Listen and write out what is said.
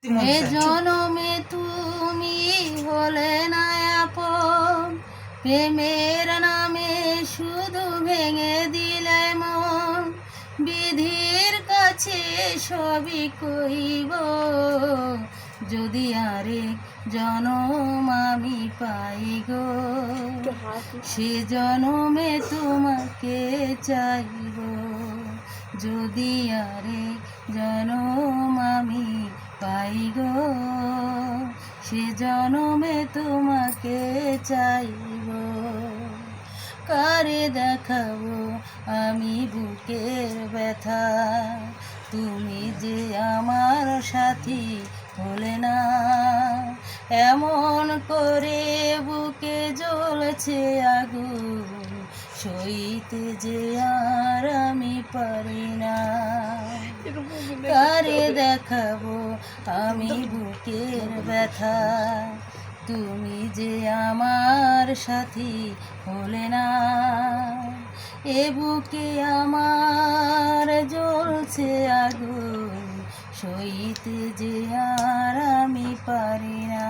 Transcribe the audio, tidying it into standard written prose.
এ জনমে তুমি হলে না আপন, প্রেমের নামে শুধু ভেঙে দিলে মন। বিধির কাছে সবই কইব, যদি আরেক জনম আমি পাই গো, সে জনমে তোমাকে চাইব। যদি আরেক জনম আমি পাই গো, সে জনমে তোমাকে চাইব। কারে দেখাবো আমি বুকের ব্যথা, তুমি যে আমার সাথী হলে না। এমন করে বুকে জ্বলছে আগুন, সইতে যে আর আমি পারি না। কারে দেখাবো আমি বুকের ব্যথা, তুমি যে আমার সাথী হলে না। এ বুকে আমার জ্বলছে আগুন, সইতে যে আর আমি পারি না।